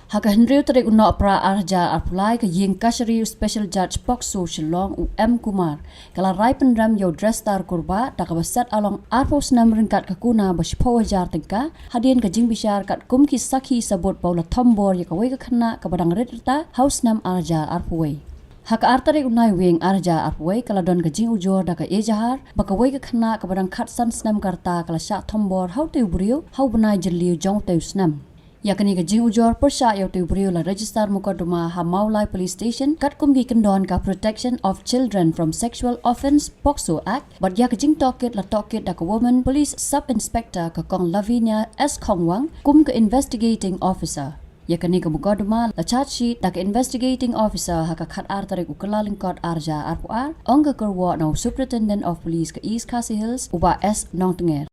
Haka Henry tarik unok pra arja arpulai ke ying Kashari Special Judge Pokso Shillong M Kumar kala rai pendram yo dress tar kurba takabasat along arpos nam ringkat ke kuna bashpawajar tengka hadien ke jing bishar kat kumki sakhi sabot paula thombor ya kawai ke khynnah ke badang redta house nam arja arpuwai. Hak artarik unai wing arja arpuwai kala don ke jing ujor da ke ejahar bakawai ke khynnah ke badang khatsan snem karta kala syak thombor hau teu brio hau benai jeliu jong teu snem. Yakni ke jing ujor persya yo teu brio la register mukoduma ha Maulai Police Station kat kumgi kendon ka Protection of Children from Sexual Offence Pokso Act but yak jing tokit la tokit da ke Woman Police Sub Inspector ke Kong Lavinia S Khongwang kum ke Investigating Officer. Yakni ke mukoduma la charge sheet da ke Investigating Officer ha ka khat artarik ukala lingkot arja arpuar ong ke Kyrwoh no Superintendent of Police ke East Khasi Hills uba S Nong Tenger.